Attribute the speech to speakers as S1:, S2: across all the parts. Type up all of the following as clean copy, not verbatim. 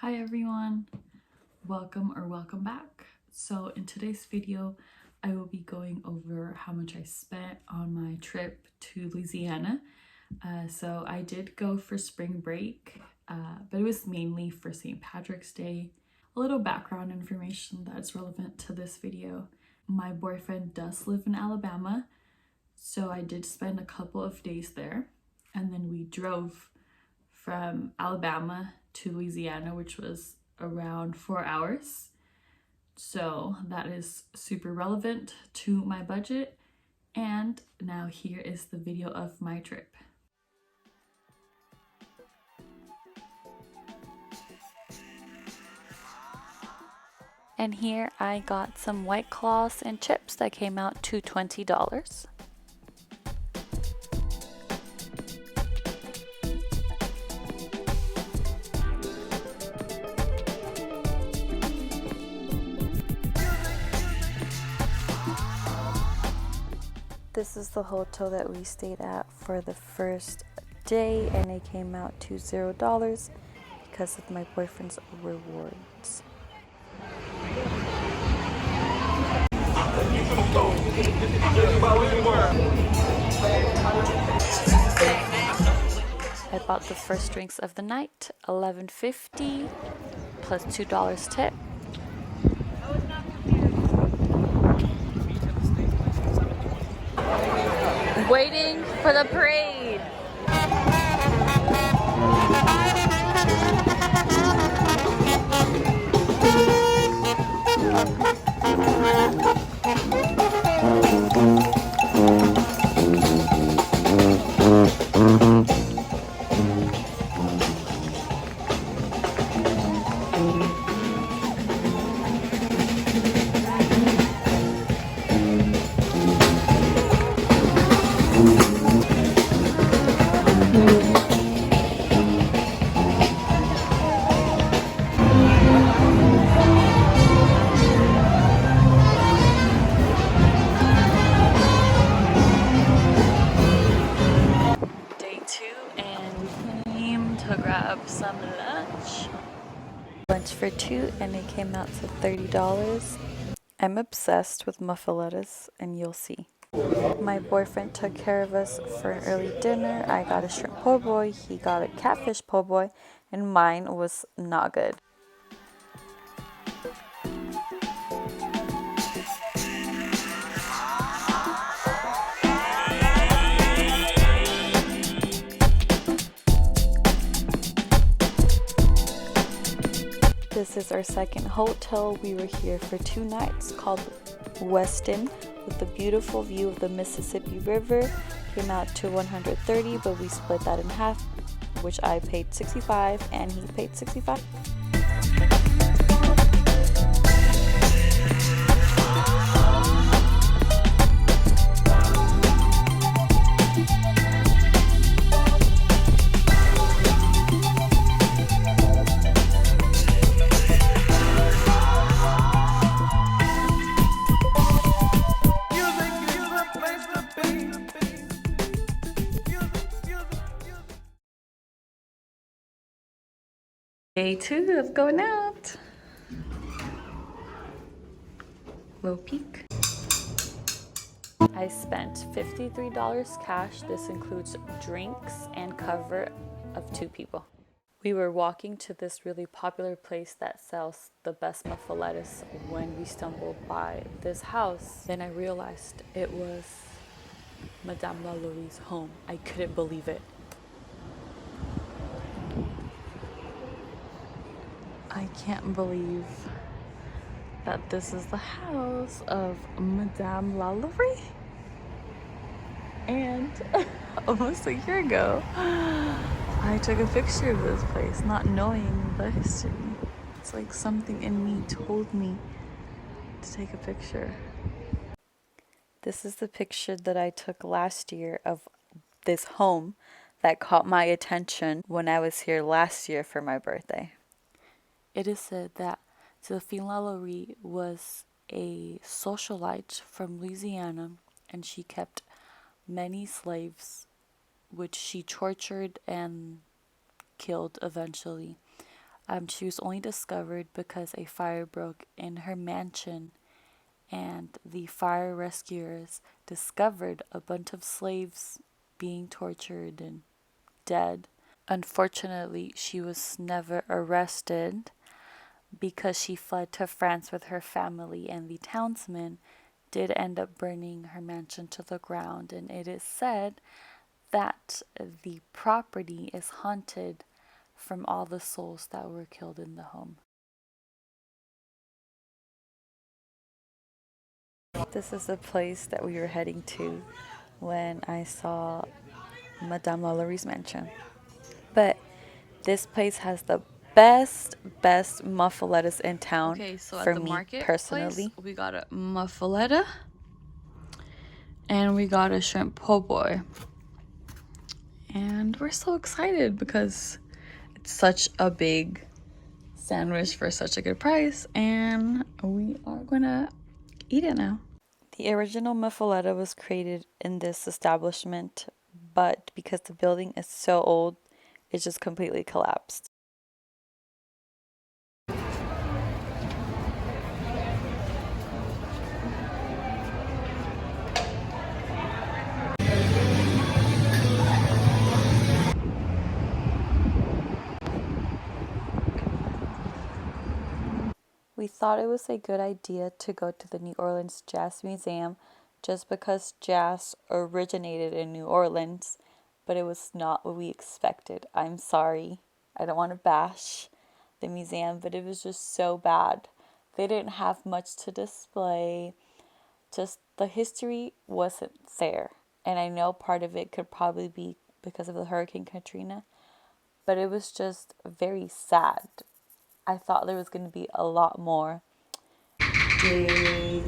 S1: Hi everyone, welcome back. So in today's video I will be going over how much I spent on my trip to Louisiana. So I did go for spring break, but it was mainly for St. Patrick's Day. A little background information that's relevant to this video. My boyfriend does live in Alabama, so I did spend a couple of days there, and then we drove from Alabama to Louisiana, which was around 4 hours. So that is super relevant to my budget. And now here is the video of my trip. And here I got some White Claws and chips that came out to $20. This is the hotel that we stayed at for the first day, and it came out to $0 because of my boyfriend's rewards. I bought the first drinks of the night, $11.50 plus $2 tip. Waiting for the parade. Grab some lunch for two, and it came out to $30. I'm obsessed with muffalettas, and you'll see. My boyfriend took care of us for an early dinner. I got a shrimp po' boy, he got a catfish po' boy, and mine was not good. This is our second hotel. We were here for 2 nights, called Westin, with a beautiful view of the Mississippi River. Came out to $130, but we split that in half, which I paid $65 and he paid $65. Day 2 of going out. Low peak. I spent $53 cash. This includes drinks and cover of 2 people. We were walking to this really popular place that sells the best muffalettas when we stumbled by this house. Then I realized it was Madame Laurie's home. I couldn't believe it. I can't believe that this is the house of Madame Lalaurie. And almost a year ago, I took a picture of this place, not knowing the history. It's like something in me told me to take a picture. This is the picture that I took last year of this home that caught my attention when I was here last year for my birthday. It is said that Delphine Lalaurie was a socialite from Louisiana, and she kept many slaves, which she tortured and killed eventually. She was only discovered because a fire broke in her mansion, and the fire rescuers discovered a bunch of slaves being tortured and dead. Unfortunately, she was never arrested because she fled to France with her family, and the townsmen did end up burning her mansion to the ground. And it is said that the property is haunted from all the souls that were killed in the home. This is the place that we were heading to when I saw Madame Lalaury's mansion. But this place has the best muffalettas in town. Okay, so for at the me market personally. Place, we got a muffaletta and we got a shrimp po' boy. And we're so excited because it's such a big sandwich for such a good price, and we are gonna eat it now. The original muffaletta was created in this establishment, but because the building is so old, it just completely collapsed. We thought it was a good idea to go to the New Orleans Jazz Museum just because jazz originated in New Orleans, but it was not what we expected. I'm sorry. I don't want to bash the museum, but it was just so bad. They didn't have much to display. Just the history wasn't there. And I know part of it could probably be because of the Hurricane Katrina, but it was just very sad. I thought there was going to be a lot more. Day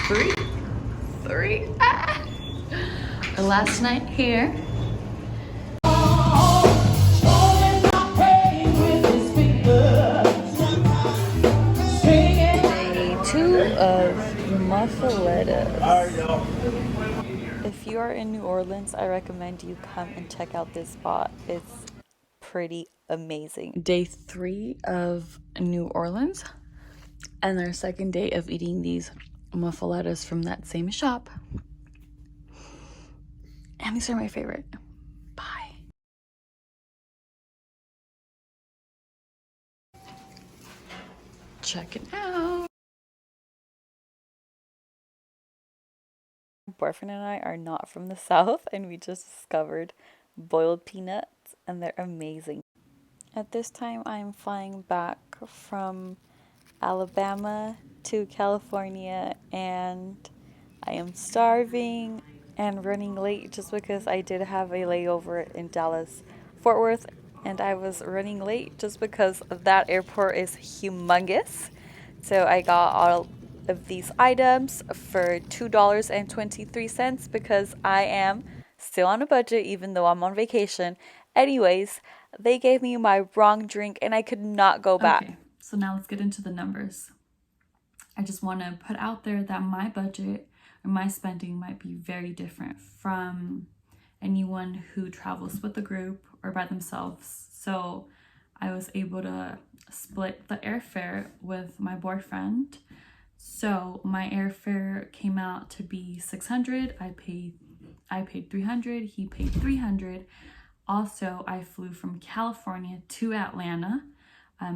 S1: three. Our last night here. Day 2 of muffalettas. If you are in New Orleans, I recommend you come and check out this spot. It's pretty amazing. Day 3 of New Orleans, and our second day of eating these muffalettas from that same shop. And these are my favorite. Bye. Check it out. My boyfriend and I are not from the South, and we just discovered boiled peanuts, and they're amazing. At this time, I'm flying back from Alabama to California, and I am starving and running late just because I did have a layover in Dallas Fort Worth, and I was running late just because that airport is humongous. So I got all of these items for $2.23 because I am still on a budget even though I'm on vacation. Anyways, they gave me my wrong drink and I could not go back. Okay, so now let's get into the numbers. I just want to put out there that my budget or my spending might be very different from anyone who travels with a group or by themselves. So I was able to split the airfare with my boyfriend. So my airfare came out to be $600. I paid $300. He paid $300. Also, I flew from California to Atlanta.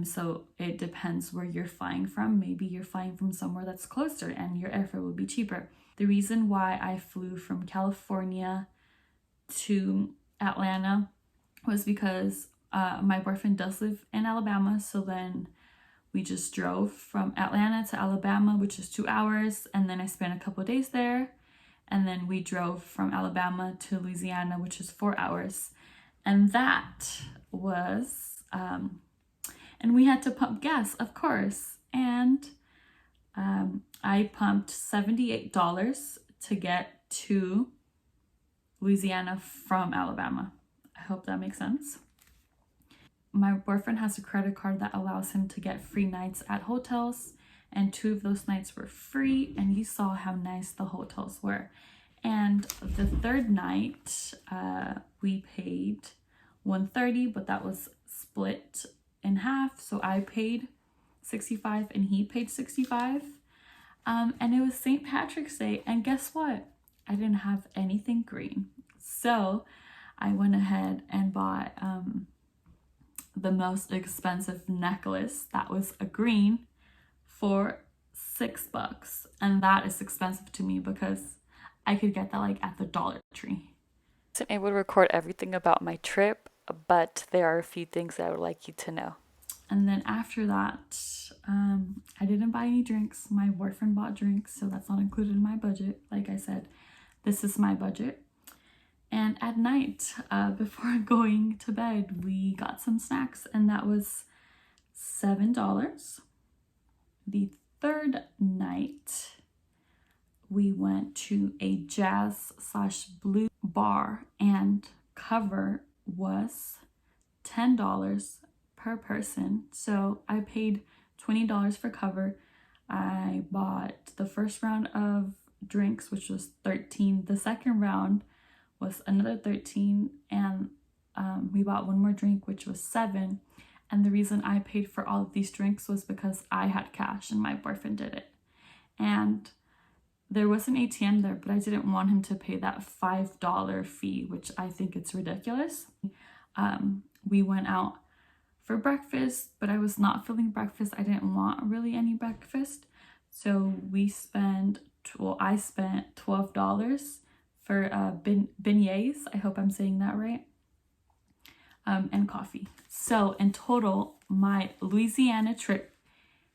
S1: So it depends where you're flying from. Maybe you're flying from somewhere that's closer and your airfare will be cheaper. The reason why I flew from California to Atlanta was because my boyfriend does live in Alabama. So then we just drove from Atlanta to Alabama, which is 2 hours. And then I spent a couple of days there. And then we drove from Alabama to Louisiana, which is 4 hours. And that was, and we had to pump gas, of course. And I pumped $78 to get to Louisiana from Alabama. I hope that makes sense. My boyfriend has a credit card that allows him to get free nights at hotels, and 2 of those nights were free, and you saw how nice the hotels were. And the third night, we paid $130, but that was split in half. So I paid $65 and he paid $65. And it was St. Patrick's Day, and guess what? I didn't have anything green. So I went ahead and bought the most expensive necklace that was a green for $6. And that is expensive to me because I could get that like at the Dollar Tree. I wasn't able to record everything about my trip, but there are a few things that I would like you to know. And then after that, I didn't buy any drinks. My boyfriend bought drinks, so that's not included in my budget. Like I said, this is my budget. And at night, before going to bed, we got some snacks, and that was $7. The third night, we went to a jazz/blues bar, and cover was $10 per person. So I paid $20 for cover. I bought the first round of drinks, which was $13. The second round was another $13, and we bought one more drink, which was $7. And the reason I paid for all of these drinks was because I had cash and my boyfriend did it. And there was an ATM there, but I didn't want him to pay that $5 fee, which I think it's ridiculous. We went out for breakfast, but I was not feeling breakfast. I didn't want really any breakfast. So I spent $12 for beignets. I hope I'm saying that right. And coffee. So in total, my Louisiana trip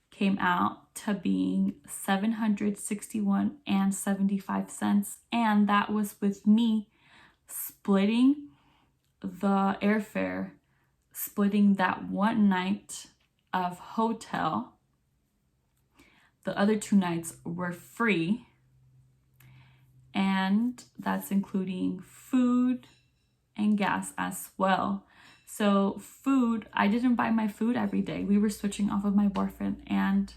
S1: came out to being $761.75, and that was with me splitting the airfare, splitting that one night of hotel. The other 2 nights were free, and that's including food and gas as well. So food, I didn't buy my food every day. We were switching off of my boyfriend, and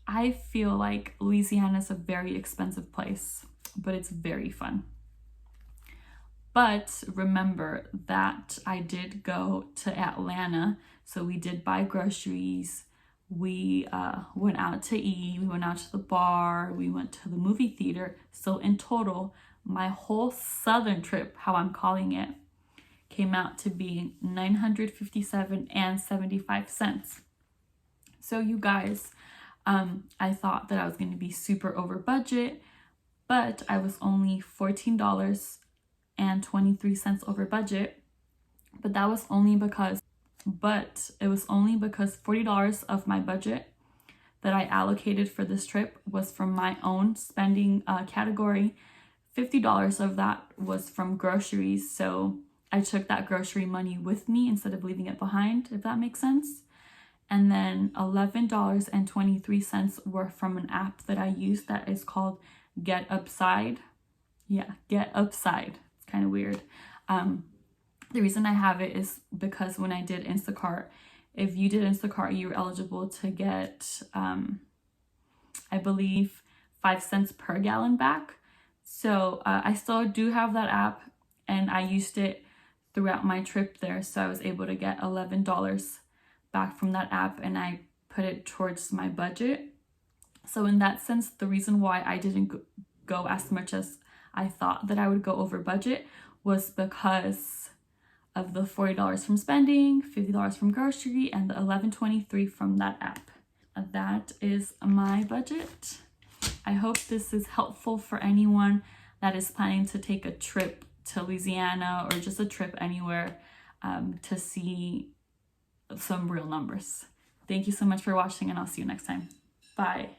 S1: I feel like Louisiana is a very expensive place, but it's very fun. But remember that I did go to Atlanta, so we did buy groceries. We went out to eat, we went out to the bar, we went to the movie theater. So in total, my whole southern trip, how I'm calling it, came out to be $957.75. So you guys, I thought that I was going to be super over budget, but I was only $14.23 over budget. But it was only because $40 of my budget that I allocated for this trip was from my own spending category. $50 of that was from groceries, so I took that grocery money with me instead of leaving it behind, if that makes sense. And then $11.23 were from an app that I use that is called Get Upside. Yeah, Get Upside. It's kind of weird. The reason I have it is because when I did Instacart, if you did Instacart, you were eligible to get, I believe, 5 cents per gallon back. So I still do have that app, and I used it throughout my trip there. So I was able to get $11 back from that app, and I put it towards my budget. So in that sense, the reason why I didn't go as much as I thought that I would go over budget was because of the $40 from spending, $50 from grocery, and the $11.23 from that app. That is my budget. I hope this is helpful for anyone that is planning to take a trip to Louisiana or just a trip anywhere to see some real numbers. Thank you so much for watching, and I'll see you next time. Bye.